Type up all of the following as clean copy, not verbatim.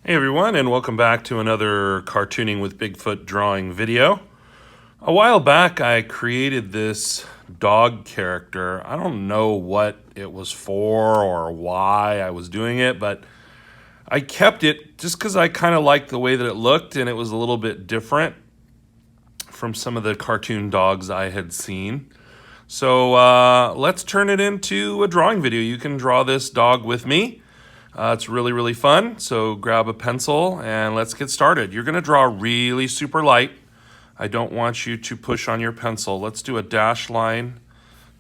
Hey everyone, and welcome back to another Cartooning with Bigfoot drawing video. A while back I created this dog character. I don't know what it was for or why I was doing it, but I kept it just because I kind of liked the way that it looked and it was a little bit different from some of the cartoon dogs I had seen. So let's turn it into a drawing video. You can draw this dog with me. It's really, really fun. So grab a pencil and let's get started. You're going to draw really super light. I don't want you to push on your pencil. Let's do a dash line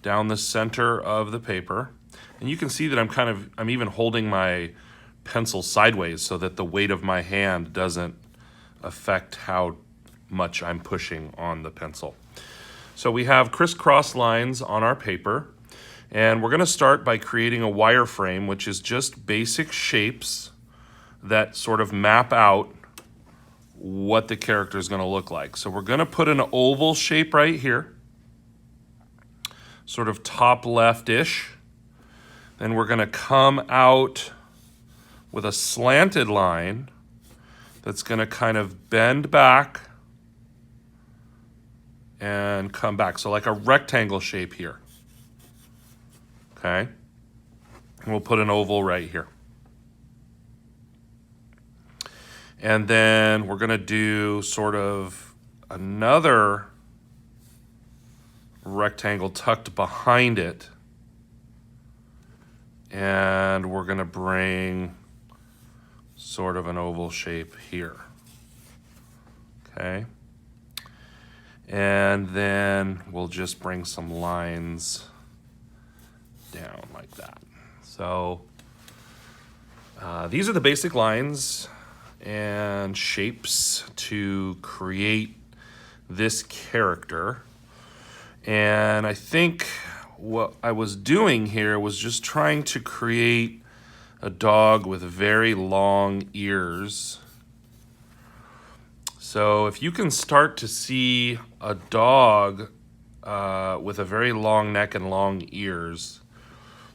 down the center of the paper. And you can see that I'm even holding my pencil sideways so that the weight of my hand doesn't affect how much I'm pushing on the pencil. So we have crisscross lines on our paper. And we're going to start by creating a wireframe, which is just basic shapes that sort of map out what the character is going to look like. So we're going to put an oval shape right here, sort of top left-ish. Then we're going to come out with a slanted line that's going to kind of bend back and come back. So like a rectangle shape here. Okay, and we'll put an oval right here. And then we're going to do sort of another rectangle tucked behind it. And we're going to bring sort of an oval shape here. Okay. And then we'll just bring some lines down like that. So these are the basic lines and shapes to create this character. And I think what I was doing here was just trying to create a dog with very long ears. So if you can start to see a dog with a very long neck and long ears,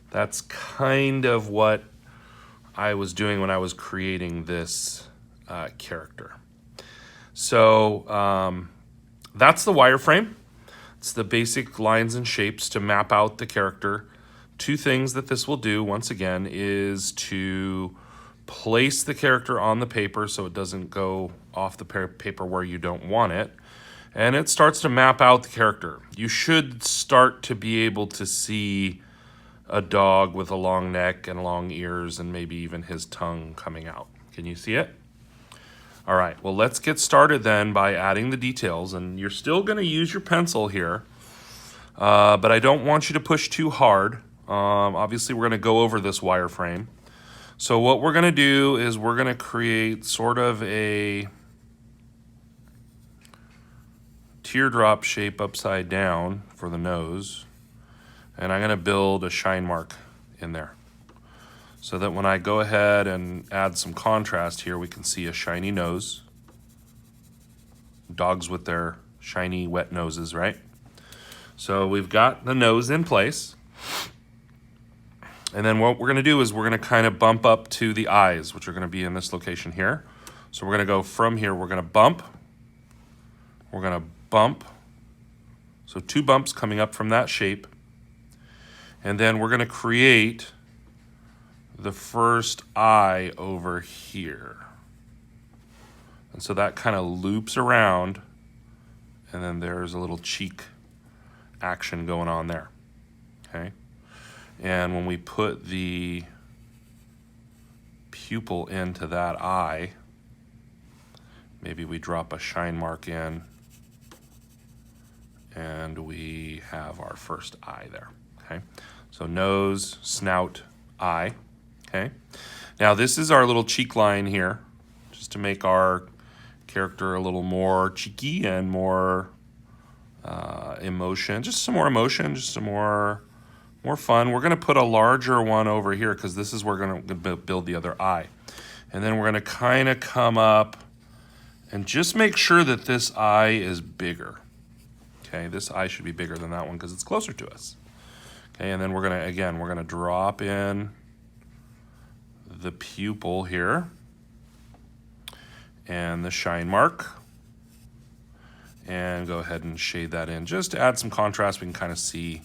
that's kind of what I was doing when I was creating this character. So that's the wireframe. It's the basic lines and shapes to map out the character. Two things that this will do, once again, is to place the character on the paper so it doesn't go off the paper where you don't want it. And it starts to map out the character. You should start to be able to see a dog with a long neck and long ears and maybe even his tongue coming out. Can you see it? All right, well, let's get started then by adding the details. And you're still going to use your pencil here, but I don't want you to push too hard. Obviously, we're going to go over this wireframe. So what we're going to do is we're going to create sort of a teardrop shape upside down for the nose. And I'm going to build a shine mark in there so that when I go ahead and add some contrast here, we can see a shiny nose. Dogs with their shiny, wet noses, right? So we've got the nose in place. And then what we're going to do is we're going to kind of bump up to the eyes, which are going to be in this location here. So we're going to go from here. We're going to bump. We're going to bump. So two bumps coming up from that shape. And then we're going to create the first eye over here. And so that kind of loops around, and then there's a little cheek action going on there. Okay? And when we put the pupil into that eye, maybe we drop a shine mark in, and we have our first eye there. Okay, so nose, snout, eye. Okay, now this is our little cheek line here, just to make our character a little more cheeky and more emotion. Just some more emotion, just some more fun. We're going to put a larger one over here because this is where we're going to build the other eye. And then we're going to kind of come up and just make sure that this eye is bigger. Okay, this eye should be bigger than that one because it's closer to us. Okay, and then we're gonna drop in the pupil here. and the shine mark. And go ahead and shade that in. Just to add some contrast, we can kind of see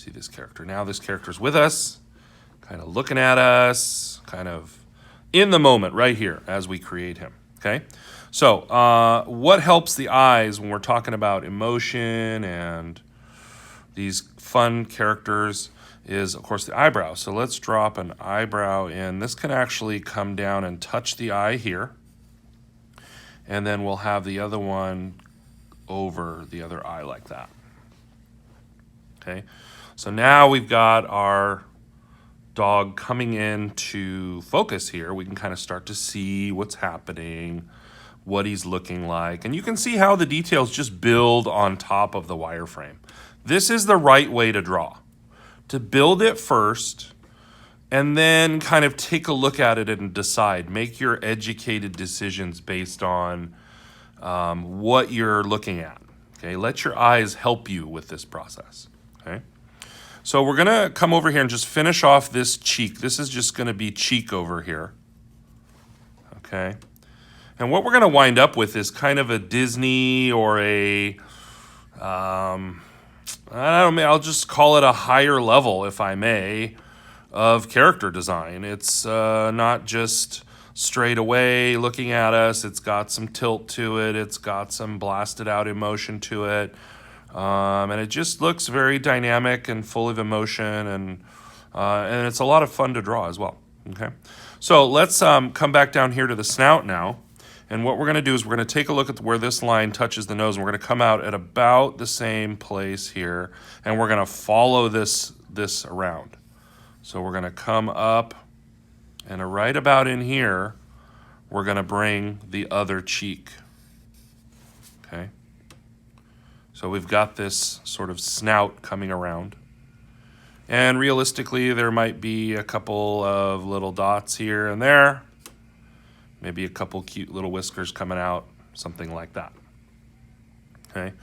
this character. Now this character's with us, kind of looking at us, kind of in the moment right here as we create him, okay? So what helps the eyes when we're talking about emotion and these fun characters is, of course, the eyebrow. So let's drop an eyebrow in. This can actually come down and touch the eye here. And then we'll have the other one over the other eye like that. Okay, so now we've got our dog coming into focus here. We can kind of start to see what's happening, what he's looking like. And you can see how the details just build on top of the wireframe. This is the right way to draw. To build it first, and then kind of take a look at it and decide. Make your educated decisions based on what you're looking at. Okay, let your eyes help you with this process. Okay, so we're gonna come over here and just finish off this cheek. This is just gonna be cheek over here. Okay, and what we're gonna wind up with is kind of a Disney or a I don't know, I'll just call it a higher level, if I may, of character design. It's not just straight away looking at us. It's got some tilt to it. It's got some blasted out emotion to it. And it just looks very dynamic and full of emotion. And it's a lot of fun to draw as well. Okay, so let's come back down here to the snout now. And what we're going to do is we're going to take a look at where this line touches the nose, and we're going to come out at about the same place here, and we're going to follow this around. So we're going to come up, and right about in here, we're going to bring the other cheek. Okay? So we've got this sort of snout coming around. And realistically, there might be a couple of little dots here and there. Maybe a couple cute little whiskers coming out, something like that. Okay.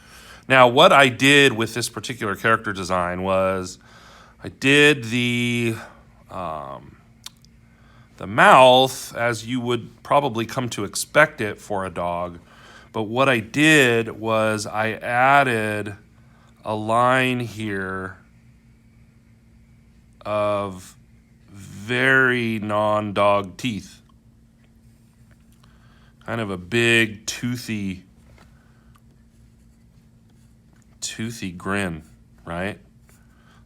Now, what I did with this particular character design was I did the mouth as you would probably come to expect it for a dog. But what I did was I added a line here of very non-dog teeth. Kind of a big, toothy grin, right?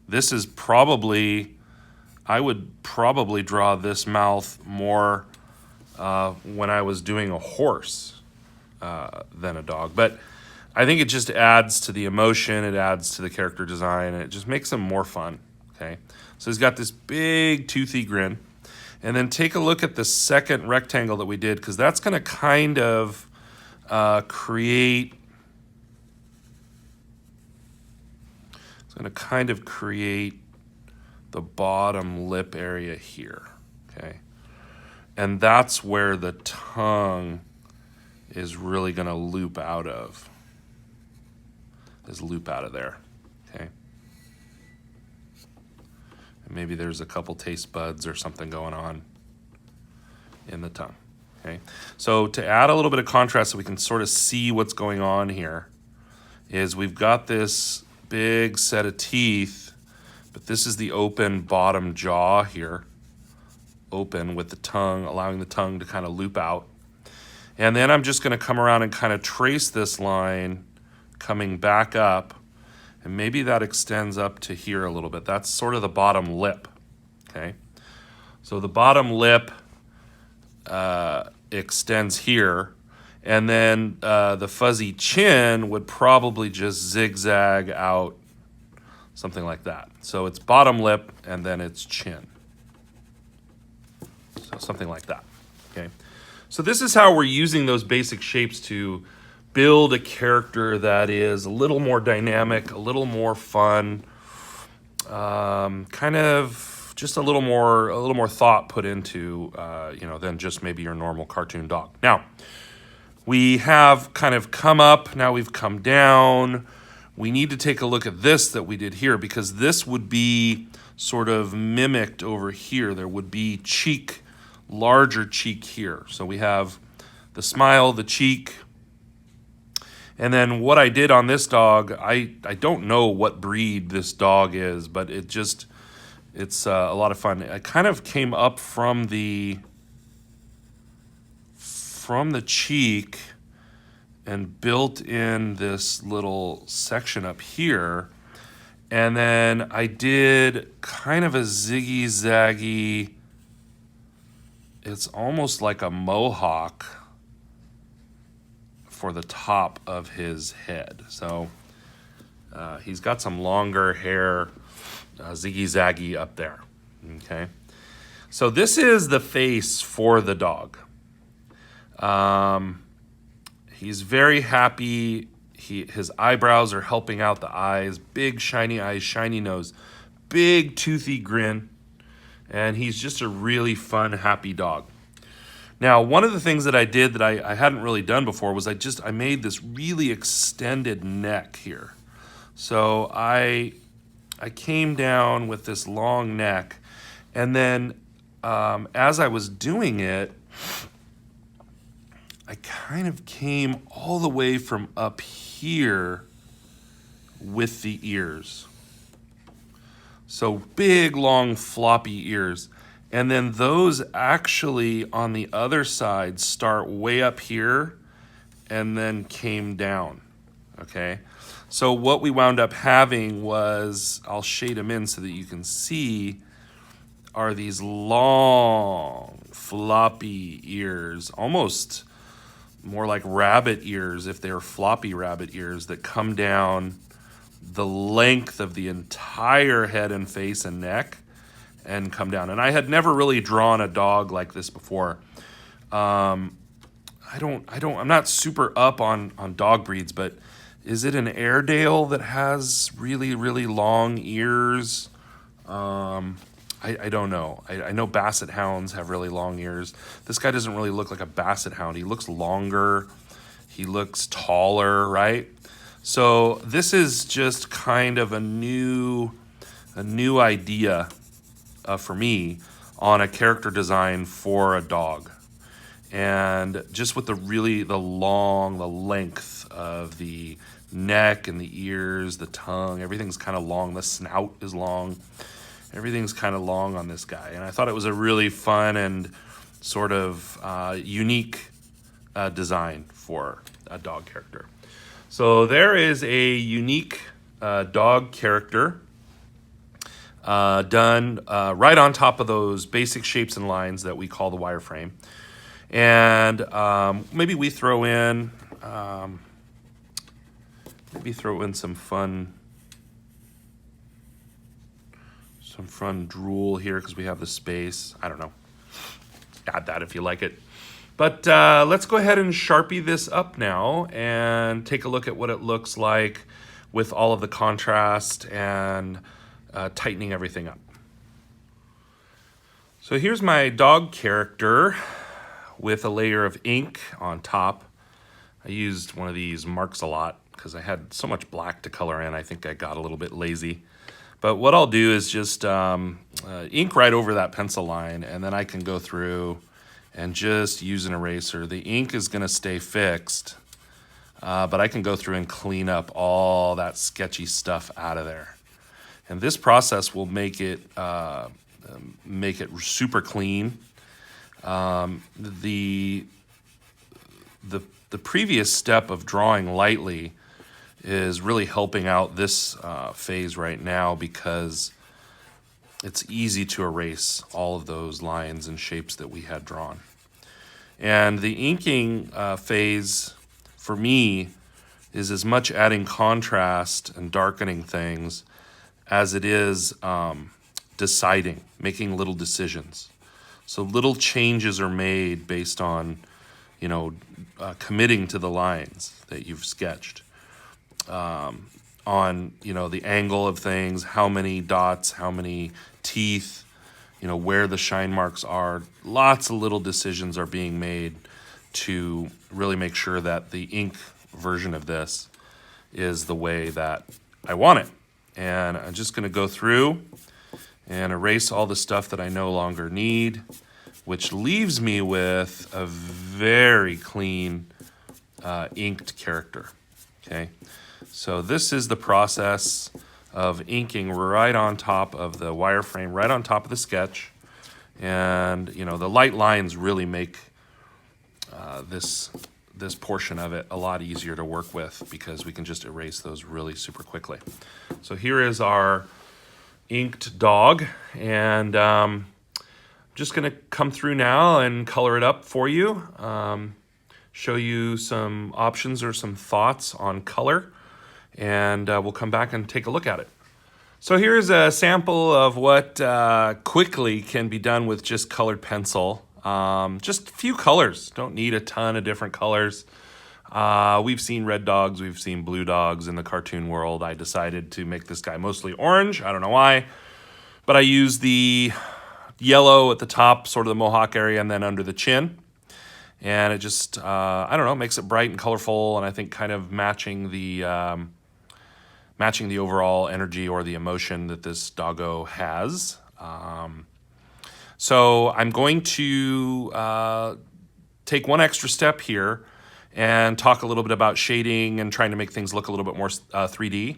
This is probably, I would probably draw this mouth more when I was doing a horse than a dog. But I think it just adds to the emotion, it adds to the character design, and it just makes them more fun, okay? So he's got this big, toothy grin. And then take a look at the second rectangle that we did, because that's going to kind of create the bottom lip area here, okay? And that's where the tongue is really going to loop out of. Loop out of there, okay? And maybe there's a couple taste buds or something going on in the tongue, okay? So to add a little bit of contrast so we can sort of see what's going on here is we've got this big set of teeth, but this is the open bottom jaw here, open with the tongue, allowing the tongue to kind of loop out. And then I'm just gonna come around and kind of trace this line coming back up. And maybe that extends up to here a little bit. That's sort of the bottom lip, okay? So the bottom lip extends here, and then the fuzzy chin would probably just zigzag out, something like that. So it's bottom lip, and then it's chin. So something like that, okay? So this is how we're using those basic shapes to build a character that is a little more dynamic, a little more fun, kind of just a little more thought put into, than just maybe your normal cartoon dog. Now, we have kind of come up, now we've come down. We need to take a look at this that we did here, because this would be sort of mimicked over here. There would be cheek, larger cheek here. So we have the smile, the cheek. And then what I did on this dog, I don't know what breed this dog is, but it's a lot of fun. I kind of came up from the cheek and built in this little section up here. And then I did kind of a ziggy-zaggy, it's almost like a mohawk for the top of his head. So he's got some longer hair, ziggy-zaggy up there, okay? So this is the face for the dog. He's very happy. His eyebrows are helping out the eyes, big shiny eyes, shiny nose, big toothy grin, and he's just a really fun, happy dog. Now, one of the things that I did that I hadn't really done before was I made this really extended neck here. So I came down with this long neck, and then as I was doing it, I kind of came all the way from up here with the ears. So big, long, floppy ears. And then those actually on the other side start way up here and then came down, okay? So what we wound up having was, I'll shade them in so that you can see, are these long, floppy ears, almost more like rabbit ears if they're floppy rabbit ears that come down the length of the entire head and face and neck and come down. And I had never really drawn a dog like this before. I'm not super up on dog breeds, but is it an Airedale that has really, really long ears? I don't know. I know Basset Hounds have really long ears. This guy doesn't really look like a Basset Hound. He looks longer. He looks taller, right? So this is just kind of a new idea for me on a character design for a dog. And just with the length of the neck and the ears, the tongue, everything's kind of long. The snout is long. Everything's kind of long on this guy. And I thought it was a really fun and sort of unique design for a dog character. So there is a unique dog character done right on top of those basic shapes and lines that we call the wireframe. And maybe we throw in some fun drool here because we have the space. I don't know. Add that if you like it. But let's go ahead and Sharpie this up now and take a look at what it looks like with all of the contrast and tightening everything up. So here's my dog character with a layer of ink on top. I used one of these marks a lot because I had so much black to color in. I think I got a little bit lazy. But what I'll do is just ink right over that pencil line, and then I can go through and just use an eraser. The ink is going to stay fixed, but I can go through and clean up all that sketchy stuff out of there. And this process will make it super clean. The previous step of drawing lightly is really helping out this phase right now because it's easy to erase all of those lines and shapes that we had drawn. And the inking phase for me is as much adding contrast and darkening things as it is deciding, making little decisions. So little changes are made based on, committing to the lines that you've sketched. On the angle of things, how many dots, how many teeth, where the shine marks are. Lots of little decisions are being made to really make sure that the ink version of this is the way that I want it. And I'm just going to go through and erase all the stuff that I no longer need. which leaves me with a very clean inked character. Okay, so this is the process of inking right on top of the wireframe, right on top of the sketch. And, you know, the light lines really make this portion of it a lot easier to work with because we can just erase those really super quickly. So here is our inked dog, and I'm just going to come through now and color it up for you, show you some options or some thoughts on color, and we'll come back and take a look at it. So here's a sample of what quickly can be done with just colored pencil. Just a few colors, don't need a ton of different colors. We've seen red dogs, we've seen blue dogs in the cartoon world. I decided to make this guy mostly orange, I don't know why, but I used the yellow at the top, sort of the mohawk area, and then under the chin. And it just, I don't know, makes it bright and colorful, and I think kind of matching the overall energy or the emotion that this doggo has. So I'm going to take one extra step here and talk a little bit about shading and trying to make things look a little bit more 3D.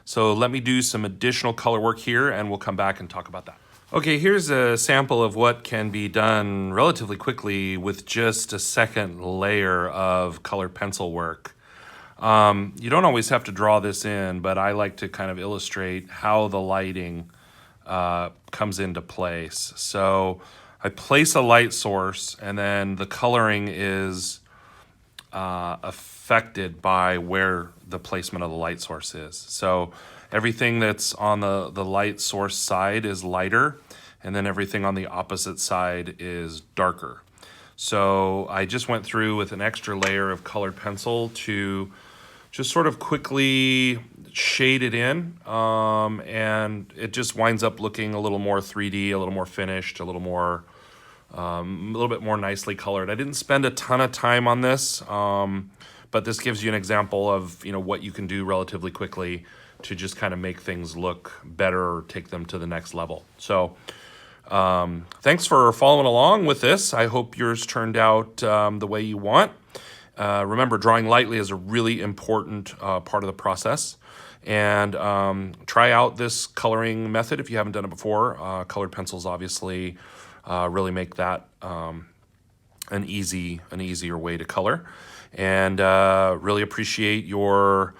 So let me do some additional color work here and we'll come back and talk about that. Okay, here's a sample of what can be done relatively quickly with just a second layer of colored pencil work. You don't always have to draw this in, but I like to kind of illustrate how the lighting comes into place. So I place a light source and then the coloring is affected by where the placement of the light source is. So everything that's on the light source side is lighter, and then everything on the opposite side is darker. So I just went through with an extra layer of colored pencil to just sort of quickly shade it in, and it just winds up looking a little more 3D, a little more finished, a little bit more nicely colored. I didn't spend a ton of time on this, but this gives you an example of, you know, what you can do relatively quickly to just kind of make things look better or take them to the next level. So thanks for following along with this. I hope yours turned out the way you want. Remember, drawing lightly is a really important part of the process. And try out this coloring method if you haven't done it before. Colored pencils obviously really make that an easier way to color. And really appreciate your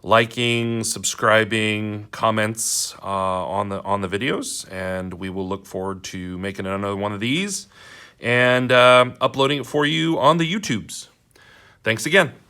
liking, subscribing, comments on the videos. And we will look forward to making another one of these and uploading it for you on the YouTubes. Thanks again.